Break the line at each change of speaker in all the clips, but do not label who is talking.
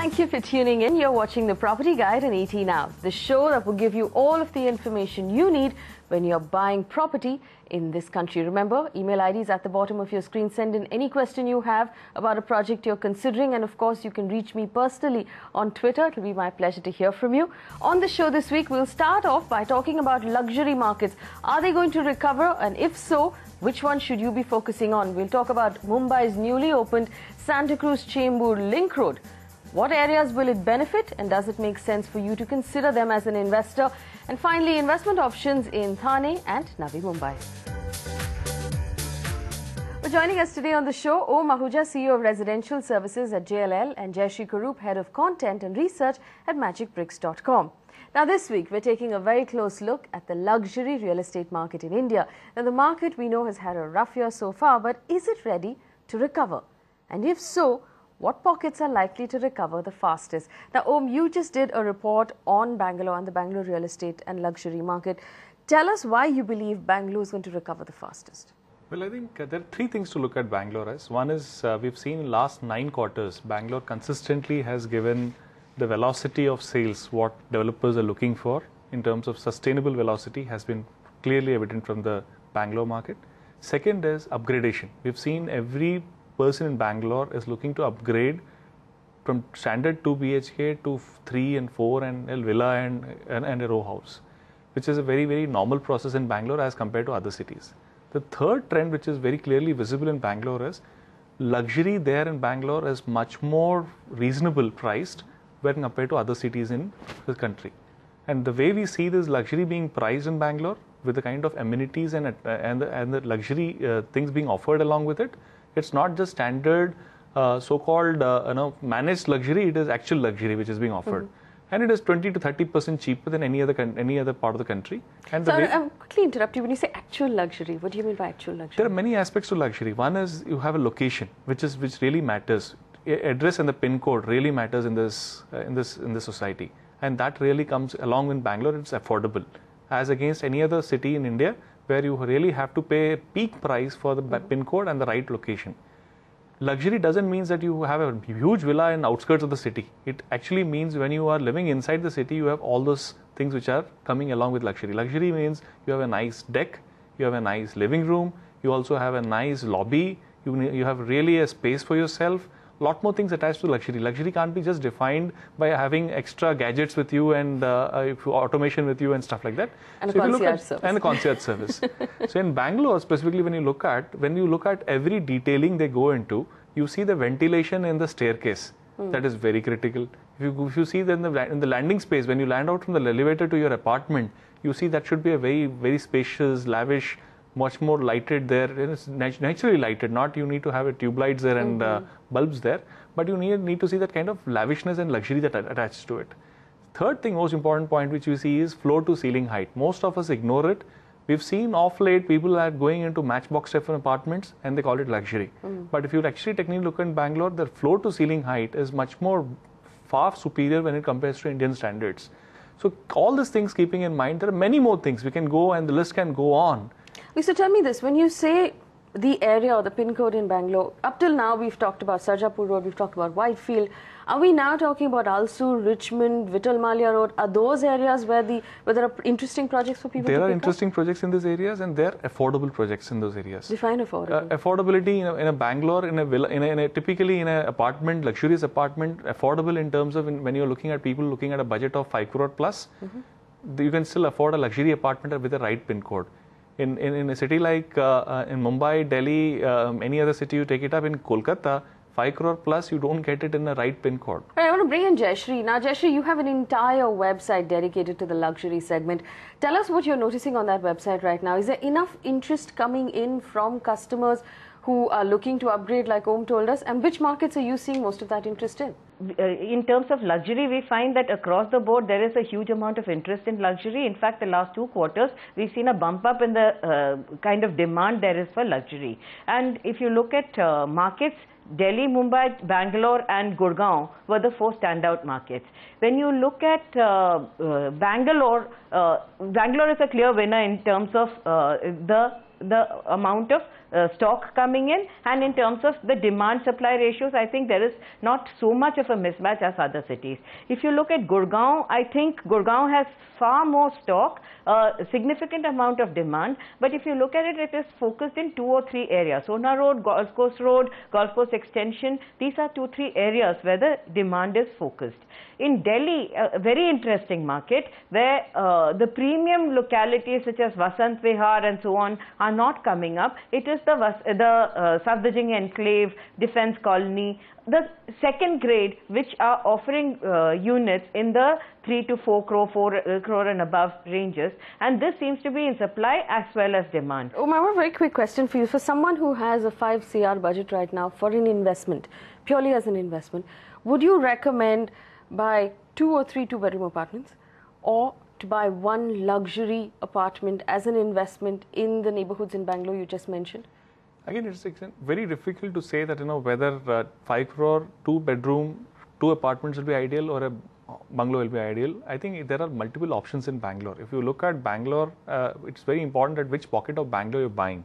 Thank you for tuning in. You're watching The Property Guide on ET Now, the show that will give you all of the information you need when you're buying property in this country. Remember, email ID is at the bottom of your screen. Send in any question you have about a project you're considering. And of course, you can reach me personally on Twitter. It'll be my pleasure to hear from you. On the show this week, we'll start off by talking about luxury markets. Are they going to recover? And if so, which one should you be focusing on? We'll talk about Mumbai's newly opened Santa Cruz Chembur Link Road. What areas will it benefit, and does it make sense for you to consider them as an investor? And finally, investment options in Thane and Navi Mumbai. Well, joining us today on the show, Om Ahuja, CEO of Residential Services at JLL, and Jayashree Karup, Head of Content and Research at magicbricks.com. Now, this week, we're taking a very close look at the luxury real estate market in India. Now, the market we know has had a rough year so far, but is it ready to recover? And if so, what pockets are likely to recover the fastest? Now, Om, you just did a report on Bangalore and the Bangalore real estate and luxury market. Tell us why you believe Bangalore is going to recover the fastest.
Well, I think there are three things to look at Bangalore as. One is we've seen in the last 9 quarters, Bangalore consistently has given the velocity of sales what developers are looking for in terms of sustainable velocity has been clearly evident from the Bangalore market. Second is upgradation. We've seen every person in Bangalore is looking to upgrade from standard 2 BHK to 3 and 4 and a villa and a row house, which is a very, very normal process in Bangalore as compared to other cities. The third trend, which is very clearly visible in Bangalore, is luxury there in Bangalore is much more reasonable priced when compared to other cities in the country. And the way we see this luxury being priced in Bangalore with the kind of amenities and the luxury things being offered along with it, it's not just standard so-called managed luxury, it is actual luxury which is being offered. And it is 20 to 30% cheaper than any other part of the country. And
so I'll quickly interrupt you. When you say actual luxury, what do you mean by actual luxury?
There are many aspects to luxury. One is you have a location, which really matters. Address and the pin code really matters in this society. And that really comes along in Bangalore. It's affordable. As against any other city in India, where you really have to pay a peak price for the pin code and the right location. Luxury doesn't mean that you have a huge villa in outskirts of the city. It actually means when you are living inside the city, you have all those things which are coming along with luxury. Luxury means you have a nice deck, you have a nice living room, you also have a nice lobby, you have really a space for yourself. Lot more things attached to luxury. Luxury can't be just defined by having extra gadgets with you and automation with you and stuff like that.
And so a concierge service.
And a concierge service. So in Bangalore specifically, when you look at every detailing they go into, you see the ventilation in the staircase. That is very critical. If you see that in the landing space, when you land out from the elevator to your apartment, you see that should be a very, very spacious, lavish, much more lighted there. It's naturally lighted, not you need to have a tube lights there and bulbs there, but you need to see that kind of lavishness and luxury that attached to it. Third thing, most important point which we see is floor to ceiling height. Most of us ignore it. We've seen off late people are going into matchbox type of apartments and they call it luxury. But if you actually technically look in Bangalore, the floor to ceiling height is much more far superior when it compares to Indian standards. So all these things keeping in mind, there are many more things we can go and the list can go on.
So tell me this, when you say the area or the pin code in Bangalore, up till now we've talked about Sarjapur Road, we've talked about Whitefield. Are we now talking about Alsur, Richmond, Vittal Malia Road? Are those areas where there are interesting projects for people to pick up?
There are interesting projects in these areas and there are affordable projects in those areas.
Define affordable.
Affordability in a Bangalore, typically in an apartment, luxurious apartment, affordable in terms of when you're looking at people looking at a budget of 5 crore plus, you can still afford a luxury apartment with the right pin code. In a city like in Mumbai, Delhi, any other city you take it up, in Kolkata, 5 crore plus, you don't get it in the right pin code.
I want to bring in Jayashree. Now, Jayashree, you have an entire website dedicated to the luxury segment. Tell us what you're noticing on that website right now. Is there enough interest coming in from customers who are looking to upgrade, like Om told us? And which markets are you seeing most of that interest in?
In terms of luxury, we find that across the board there is a huge amount of interest in luxury. In fact, the last 2 quarters, we've seen a bump up in the kind of demand there is for luxury. And if you look at markets, Delhi, Mumbai, Bangalore and Gurgaon were the 4 standout markets. When you look at Bangalore, Bangalore is a clear winner in terms of the the amount of stock coming in, and in terms of the demand-supply ratios, I think there is not so much of a mismatch as other cities. If you look at Gurgaon, I think Gurgaon has far more stock, a significant amount of demand, but if you look at it, it is focused in 2 or 3 areas. Sona Road, Golf Course Road, Golf Course Extension, these are 2-3 areas where the demand is focused. In Delhi, a very interesting market where the premium localities such as Vasant Vihar and so on are not coming up. It is the Safdarjung Enclave, Defence Colony, the second grade, which are offering units in the 3 to 4 crore, 4 crore and above ranges, and this seems to be in supply as well as demand.
Umar, a very quick question for you. For someone who has a 5 CR budget right now for an investment, purely as an investment, would you recommend buy 2 or 3 two-bedroom apartments, or to buy 1 luxury apartment as an investment in the neighborhoods in Bangalore you just mentioned?
Again, it's very difficult to say that, whether 5 crore, 2-bedroom, 2 apartments will be ideal or a bungalow will be ideal. I think there are multiple options in Bangalore. If you look at Bangalore, it's very important at which pocket of Bangalore you're buying.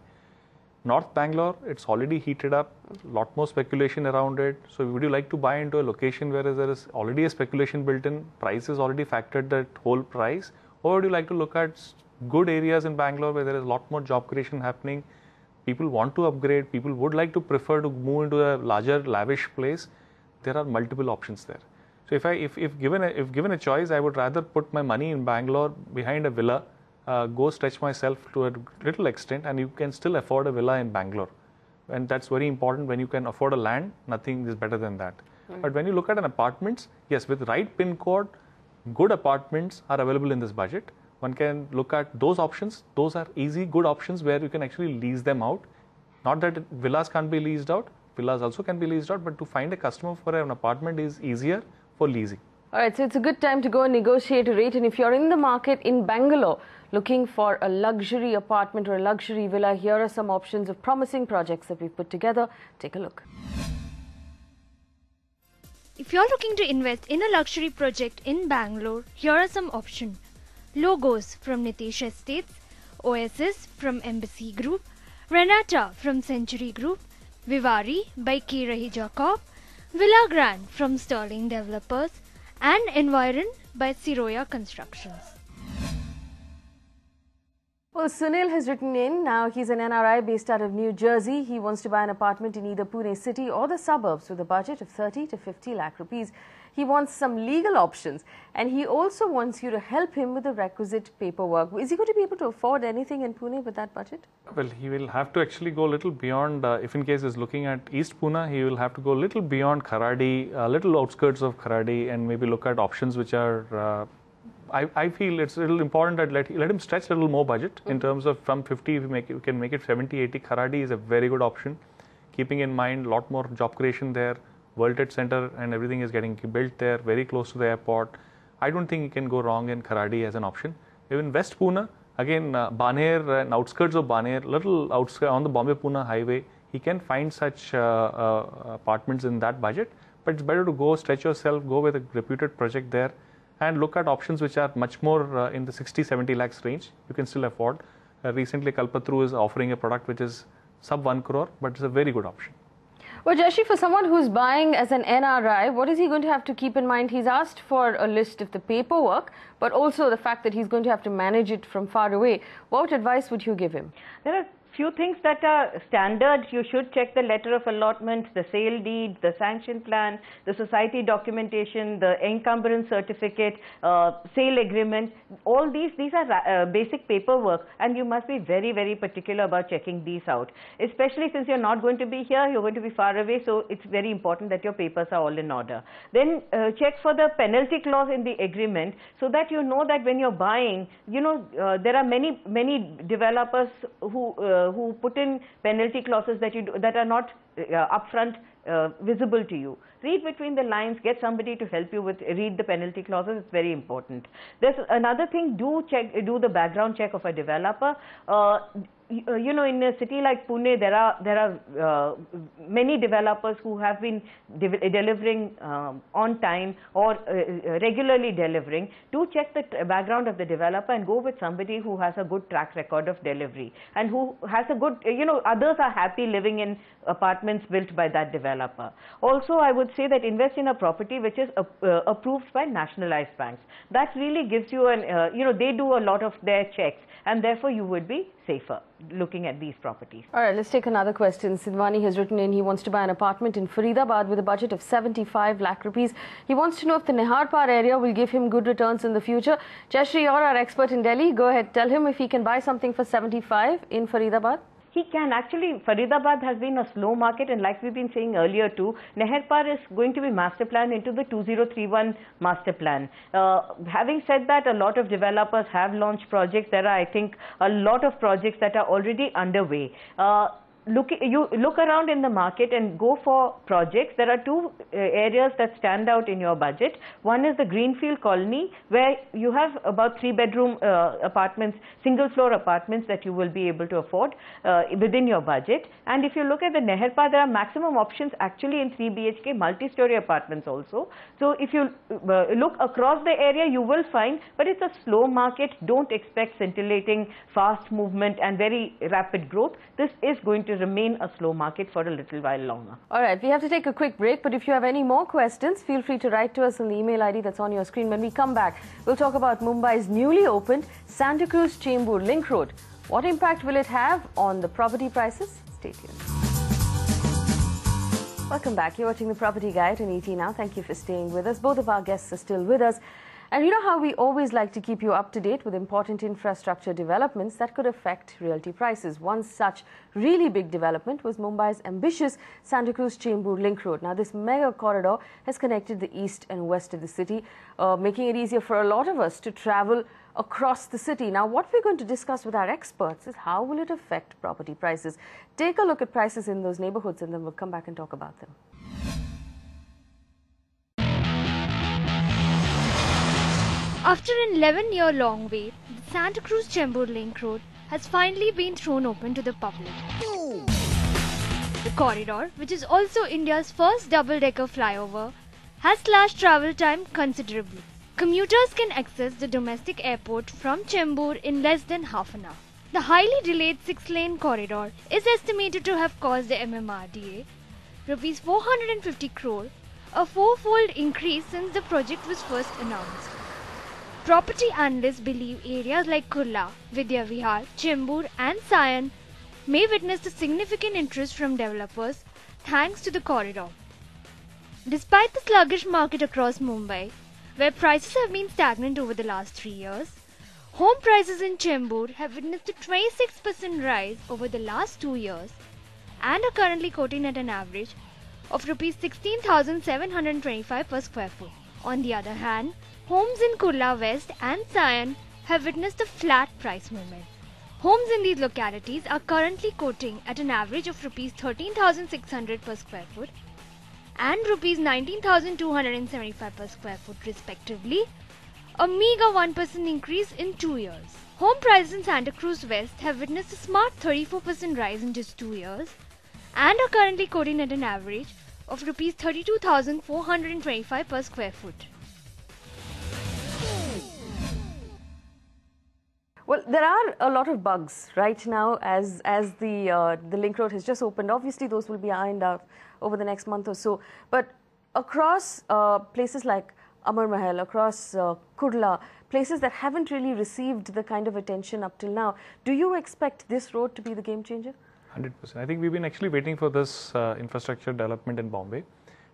North Bangalore, it's already heated up, a lot more speculation around it. So would you like to buy into a location where there is already a speculation built in, price is already factored that whole price, or would you like to look at good areas in Bangalore where there is a lot more job creation happening, people want to upgrade, people would like to prefer to move into a larger lavish place? There are multiple options there. So if given a choice, I would rather put my money in Bangalore behind a villa, go stretch myself to a little extent, and you can still afford a villa in Bangalore. And that's very important. When you can afford a land, nothing is better than that. Right. But when you look at an apartments, yes, with right pin code, good apartments are available in this budget. One can look at those options. Those are easy, good options where you can actually lease them out. Not that villas can't be leased out. Villas also can be leased out, but to find a customer for an apartment is easier for leasing.
All right, so it's a good time to go and negotiate a rate. And if you're in the market in Bangalore looking for a luxury apartment or a luxury villa, here are some options of promising projects that we've put together. Take a look.
If you're looking to invest in a luxury project in Bangalore, here are some options. Logos from Nitish Estates, Oasis from Embassy Group, Renata from Century Group, Vivari by K. Rahija Corp, Villa Grand from Sterling Developers, and Environ by Siroya Constructions.
Well, Sunil has written in. Now, he's an NRI based out of New Jersey. He wants to buy an apartment in either Pune city or the suburbs with a budget of 30 to 50 lakh rupees. He wants some legal options, and he also wants you to help him with the requisite paperwork. Is he going to be able to afford anything in Pune with that budget?
Well, he will have to actually go a little beyond, if in case he's looking at East Pune, he will have to go a little beyond Kharadi, a little outskirts of Kharadi, and maybe look at options which are, I feel it's a little important that let him stretch a little more budget in terms of from 50, if we can make it 70, 80. Kharadi is a very good option, keeping in mind a lot more job creation there. World Trade Center and everything is getting built there, very close to the airport. I don't think you can go wrong in Kharadi as an option. Even West Pune, again, Baner and outskirts of Baner, little outskirts on the Bombay-Pune highway, he can find such apartments in that budget. But it's better to go stretch yourself, go with a reputed project there, and look at options which are much more in the 60-70 lakhs range. You can still afford. Recently, Kalpatru is offering a product which is sub 1 crore, but it's a very good option.
Well, Jashi, for someone who's buying as an NRI, what is he going to have to keep in mind? He's asked for a list of the paperwork, but also the fact that he's going to have to manage it from far away. What advice would you give him?
There are few things that are standard. You should check the letter of allotment, the sale deed, the sanction plan, the society documentation, the encumbrance certificate, sale agreement. All these are basic paperwork, and you must be very, very particular about checking these out. Especially since you're not going to be here, you're going to be far away, so it's very important that your papers are all in order. Then check for the penalty clause in the agreement, so that you know that when you're buying, there are many developers who put in penalty clauses that are not upfront visible to you. Read between the lines, get somebody to help you read the penalty clauses. It's very important. There's another thing, do the background check of a developer. you know, in a city like Pune, there are many developers who have been delivering on time or regularly delivering. Do check the background of the developer and go with somebody who has a good track record of delivery and who has a good, you know, others are happy living in apartments built by that developer. Also, I would say that invest in a property which is approved by nationalized banks. That really gives you an, you know, they do a lot of their checks, and therefore you would be safer looking at these properties.
All right, let's take another question. Sidwani has written in, he wants to buy an apartment in Faridabad with a budget of 75 lakh rupees. He wants to know if the Niharpar area will give him good returns in the future. Jayashree, you're our expert in Delhi. Go ahead, tell him if he can buy something for 75 in Faridabad.
He can. Actually, Faridabad has been a slow market, and like we've been saying earlier too, Niharpar is going to be master planned into the 2031 master plan. Having said that, a lot of developers have launched projects. There are, I think, a lot of projects that are already underway. You look around in the market and go for projects. There are two areas that stand out in your budget. One is the Greenfield Colony, where you have about 3-bedroom apartments, single-floor apartments that you will be able to afford within your budget. And if you look at the Niharpar, there are maximum options actually in 3 BHK multi-story apartments also. So if you look across the area, you will find, but it's a slow market. Don't expect scintillating, fast movement and very rapid growth. This is going to remain a slow market for a little while longer.
All right, we have to take a quick break, but if you have any more questions, feel free to write to us on the email ID that's on your screen. When we come back, we'll talk about Mumbai's newly opened Santa Cruz Chembur Link Road. What impact will it have on the property prices? Stay tuned. Welcome back. You're watching the Property Guide on ET Now. Thank you for staying with us. Both of our guests are still with us. And you know how we always like to keep you up to date with important infrastructure developments that could affect realty prices. One such really big development was Mumbai's ambitious Santa Cruz Chembur Link Road. Now, this mega corridor has connected the east and west of the city, making it easier for a lot of us to travel across the city. Now, what we're going to discuss with our experts is how will it affect property prices. Take a look at prices in those neighborhoods and then we'll come back and talk about them.
After an 11-year-long wait, the Santa Cruz Chembur Link Road has finally been thrown open to the public. The corridor, which is also India's first double-decker flyover, has slashed travel time considerably. Commuters can access the domestic airport from Chembur in less than half an hour. The highly delayed 6-lane corridor is estimated to have cost the MMRDA Rs 450 crore, a 4-fold increase since the project was first announced. Property analysts believe areas like Kurla, Vidya Vihar, Chembur and Sion may witness a significant interest from developers thanks to the corridor. Despite the sluggish market across Mumbai, where prices have been stagnant over the last 3 years, home prices in Chembur have witnessed a 26% rise over the last 2 years and are currently quoting at an average of Rs 16,725 per square foot. On the other hand, homes in Kurla West and Sion have witnessed a flat price movement. Homes in these localities are currently quoting at an average of Rs 13,600 per square foot and Rs 19,275 per square foot respectively, a meager 1% increase in 2 years. Home prices in Santa Cruz West have witnessed a smart 34% rise in just 2 years and are currently quoting at an average of Rs 32,425 per square foot.
Well, there are a lot of bugs right now as the link road has just opened. Obviously, those will be ironed out over the next month or so. But across places like Amar Mahal, across Kurla, places that haven't really received the kind of attention up till now, do you expect this road to be the game changer?
100%. I think we've been actually waiting for this infrastructure development in Bombay.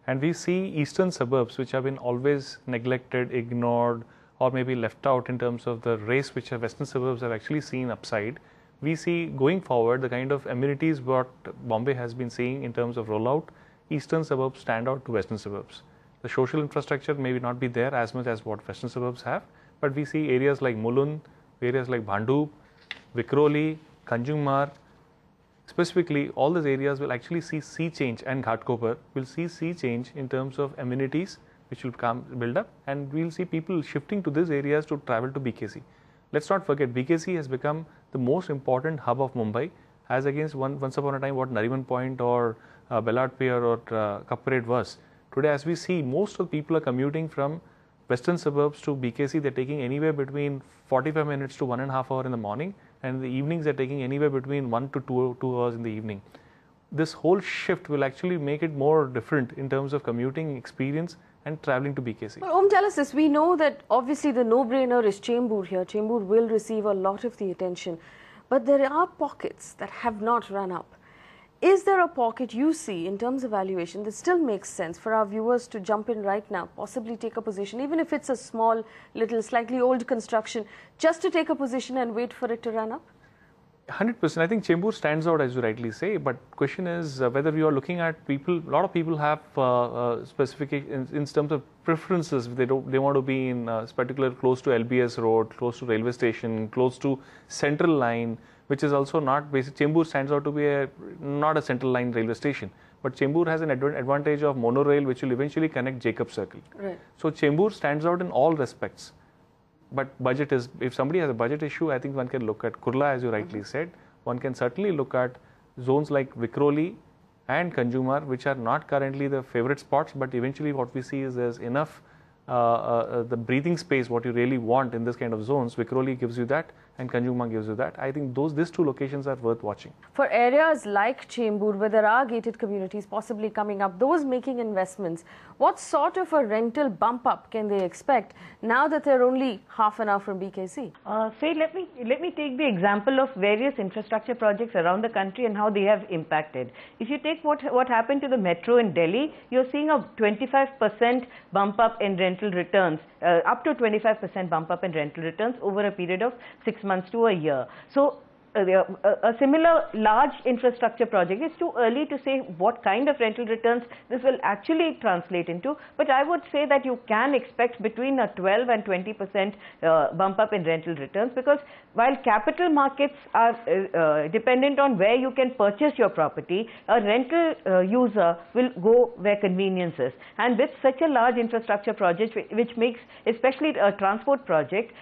And we see eastern suburbs which have been always neglected, ignored, or maybe left out in terms of the race which our western suburbs have actually seen upside. We see going forward the kind of amenities what Bombay has been seeing in terms of rollout, eastern suburbs stand out to western suburbs. The social infrastructure may not be there as much as what western suburbs have, but we see areas like Mulund, areas like Bhandup, Vikhroli, Kanjungmar, specifically all these areas will actually see sea change, and Ghatkopar will see sea change in terms of amenities which will build up, and we'll see people shifting to these areas to travel to BKC. Let's not forget, BKC has become the most important hub of Mumbai, as against once upon a time what Nariman Point or Ballard Pier or Cup Parade was. Today, as we see, most of the people are commuting from western suburbs to BKC. They're taking anywhere between 45 minutes to 1.5 hours in the morning, and in the evenings they're taking anywhere between 1 to 2 hours in the evening. This whole shift will actually make it more different in terms of commuting experience and traveling to BKC.
Well, tell us this. We know that obviously the no-brainer is Chembur here. Chembur will receive a lot of the attention, but there are pockets that have not run up. Is there a pocket you see in terms of valuation that still makes sense for our viewers to jump in right now, possibly take a position, even if it's a small, little, slightly old construction, just to take a position and wait for it to run up?
100%. I think Chembur stands out, as you rightly say, but question is whether you are looking at people. A lot of people have specifications in terms of preferences. They want to be in particular close to LBS Road, close to railway station, close to Central Line, which is also not basic. Chembur stands out to be not a Central Line railway station, but Chembur has an advantage of monorail, which will eventually connect Jacob Circle.
Right.
So Chembur stands out in all respects. But budget is, if somebody has a budget issue, I think one can look at Kurla, as you rightly said. One can certainly look at zones like Vikhroli and Kanjumar, which are not currently the favorite spots, but eventually what we see is there's enough the breathing space what you really want in this kind of zones. Vikhroli gives you that and Kanjumar gives you that. I think these two locations are worth watching.
For areas like Chembur, where there are gated communities possibly coming up, those making investments, what sort of a rental bump up can they expect now that they're only half an hour from BKC?
Let me take the example of various infrastructure projects around the country and how they have impacted. If you take what happened to the metro in Delhi, you're seeing a 25% bump up in rental returns, up to 25% bump up in rental returns over a period of 6 months to a year. So a similar large infrastructure project, it's too early to say what kind of rental returns this will actually translate into, but I would say that you can expect between a 12 and 20% bump up in rental returns, because while capital markets are dependent on where you can purchase your property, a rental user will go where convenience is. And with such a large infrastructure project, which makes, especially a transport project,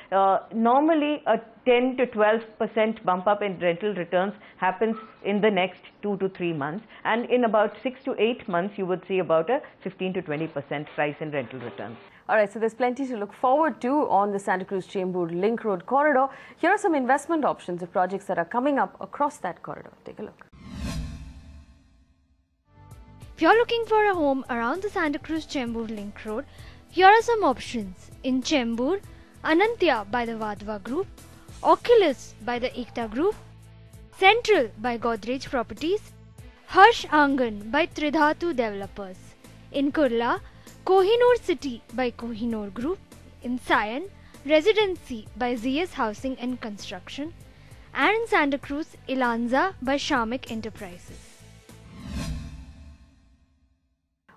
normally a 10 to 12% bump up in rental returns happens in the next 2 to 3 months, and in about 6 to 8 months you would see about a 15 to 20% rise in rental returns.
All right, so there's plenty to look forward to on the Santa Cruz-Chembur Link Road corridor. Here are some investment options of projects that are coming up across that corridor. Take a look.
If you're looking for a home around the Santa Cruz-Chembur Link Road, here are some options. In Chembur, Anantya by the Vadva Group, Oculus by the Ekta Group, Central by Godrej Properties, Harsh Angan by Tridhatu Developers. In Kurla, Kohinoor City by Kohinoor Group. In Sion, Residency by ZS Housing and Construction. And in Santa Cruz, Ilanza by Shamik Enterprises.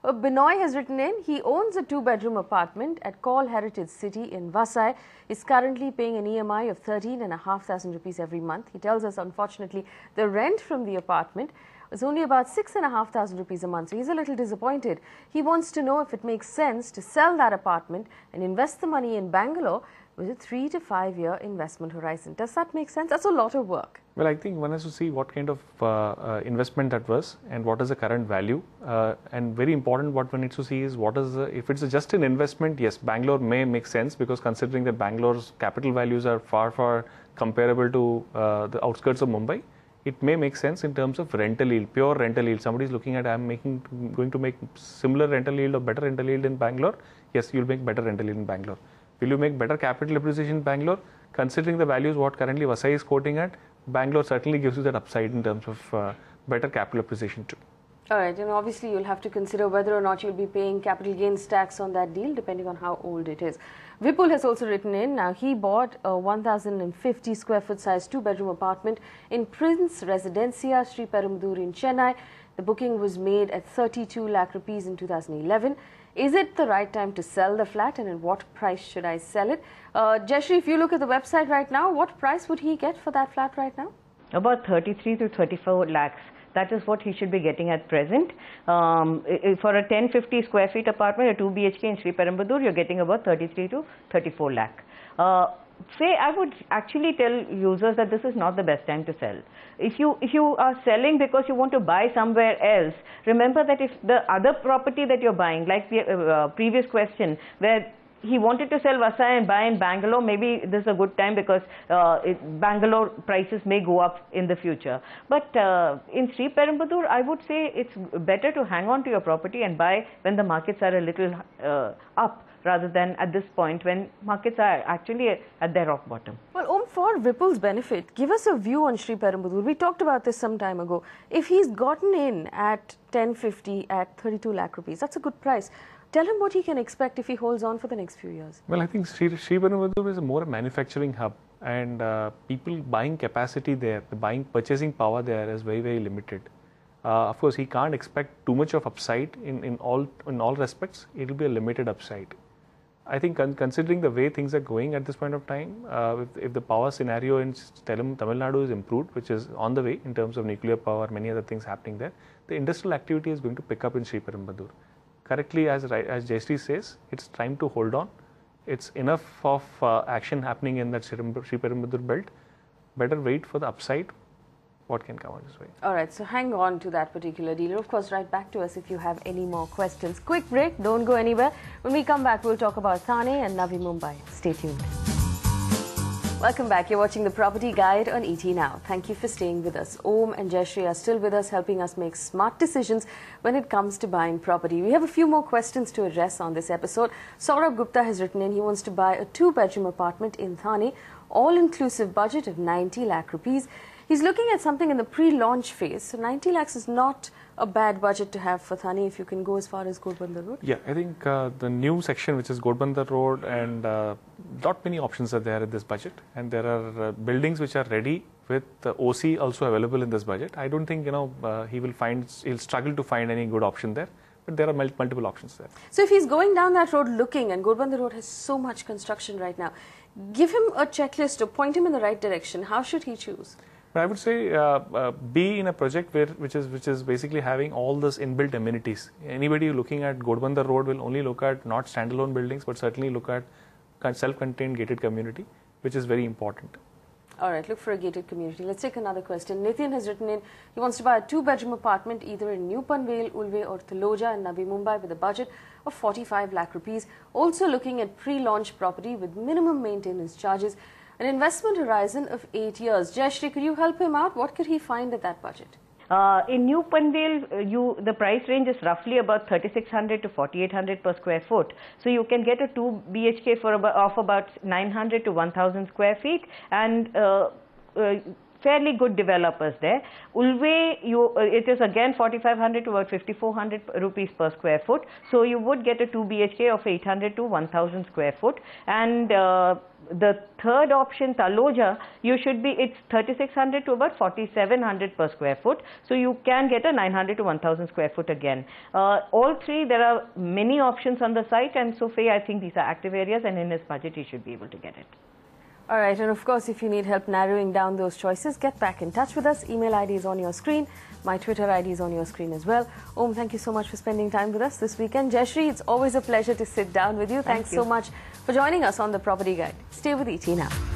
Binoy has written in, he owns a 2-bedroom apartment at Call Heritage City in Vasai. Is currently paying an EMI of 13,500 rupees every month. He tells us, unfortunately, the rent from the apartment is only about 6,500 rupees a month. So he's a little disappointed. He wants to know if it makes sense to sell that apartment and invest the money in Bangalore with a 3 to 5 year investment horizon. Does that make sense? That's a lot of work.
Well, I think one has to see what kind of investment that was and what is the current value. And very important, what one needs to see is what is if it's just an investment, yes, Bangalore may make sense, because considering that Bangalore's capital values are far comparable to the outskirts of Mumbai, it may make sense in terms of rental yield, pure rental yield. Somebody is looking at, going to make similar rental yield or better rental yield in Bangalore. Yes, you'll make better rental yield in Bangalore. Will you make better capital appreciation in Bangalore? Considering the values what currently Vasai is quoting at, Bangalore certainly gives you that upside in terms of better capital appreciation too.
All right, and obviously you'll have to consider whether or not you'll be paying capital gains tax on that deal, depending on how old it is. Vipul has also written in, now he bought a 1,050 square foot size 2-bedroom apartment in Prince Residencia, Sri Perumbudur in Chennai. The booking was made at 32 lakh rupees in 2011. Is it the right time to sell the flat, and at what price should I sell it? Jeshri, if you look at the website right now, what price would he get for that flat right now?
About 33 to 34 lakhs. That is what he should be getting at present. For a 1050 square feet apartment, a 2 BHK in Sri Perumbudur, you're getting about 33 to 34 lakh. I would actually tell users that this is not the best time to sell. If you are selling because you want to buy somewhere else, remember that if the other property that you're buying, like the previous question, where he wanted to sell Vasai and buy in Bangalore, maybe this is a good time because Bangalore prices may go up in the future. But in Sri Perumbudur, I would say it's better to hang on to your property and buy when the markets are a little up, rather than at this point when markets are actually at their rock bottom.
Well, for Vipul's benefit, give us a view on Sri Perumbudur. We talked about this some time ago. If he's gotten in at 1050 at 32 lakh rupees, that's a good price. Tell him what he can expect if he holds on for the next few years.
Well, I think Sri Perumbudur is more a manufacturing hub, and people buying capacity there, the purchasing power there is very, very limited. Of course, he can't expect too much of upside in all respects. It will be a limited upside. I think considering the way things are going at this point of time, if the power scenario in Tamil Nadu is improved, which is on the way in terms of nuclear power, many other things happening there, the industrial activity is going to pick up in Sri Perumbudur. Correctly, as Jayashree says, it's time to hold on. It's enough of action happening in that Sri Perumbudur belt. Better wait for the upside. What can come on this way?
All right, so hang on to that particular deal. Of course, write back to us if you have any more questions. Quick break, don't go anywhere. When we come back, we'll talk about Thane and Navi Mumbai. Stay tuned. Welcome back. You're watching the Property Guide on ET Now. Thank you for staying with us. Om and Jayashree are still with us, helping us make smart decisions when it comes to buying property. We have a few more questions to address on this episode. Saurabh Gupta has written in. He wants to buy a 2-bedroom apartment in Thane, all-inclusive budget of 90 lakh rupees. He's looking at something in the pre-launch phase. So 90 lakhs is not a bad budget to have for Thane if you can go as far as Ghodbunder Road.
Yeah, I think the new section, which is Ghodbunder Road, and not many options are there in this budget. And there are buildings which are ready with the OC also available in this budget. I don't think he'll struggle to find any good option there. But there are multiple options there.
So if he's going down that road looking, and Ghodbunder Road has so much construction right now, give him a checklist or point him in the right direction. How should he choose?
I would say be in a project which is basically having all this inbuilt amenities. Anybody looking at Ghodbunder Road will only look at not standalone buildings, but certainly look at self-contained gated community, which is very important.
All right, look for a gated community. Let's take another question. Nitin has written in, he wants to buy a 2-bedroom apartment either in New Panvel, Ulve or Taloja in Navi Mumbai with a budget of 45 lakh rupees. Also looking at pre-launch property with minimum maintenance charges. An investment horizon of 8 years. Jayashree, could you help him out? What could he find at that budget?
In New Panvel, the price range is roughly about 3,600 to 4,800 per square foot. So you can get a 2 BHK of about 900 to 1,000 square feet, and fairly good developers there. Ulve, it is again 4,500 to about 5,400 rupees per square foot. So you would get a 2 BHK of 800 to 1,000 square foot. And the third option, Taloja, it's 3,600 to about 4,700 per square foot. So you can get a 900 to 1,000 square foot again. All three, there are many options on the site, and so far I think these are active areas, and in his budget he should be able to get it.
All right, and of course, if you need help narrowing down those choices, get back in touch with us. Email ID is on your screen. My Twitter ID is on your screen as well. Om, thank you so much for spending time with us this weekend. Jayashree, it's always a pleasure to sit down with you. Thanks so much for joining us on the Property Guide. Stay with ET Now.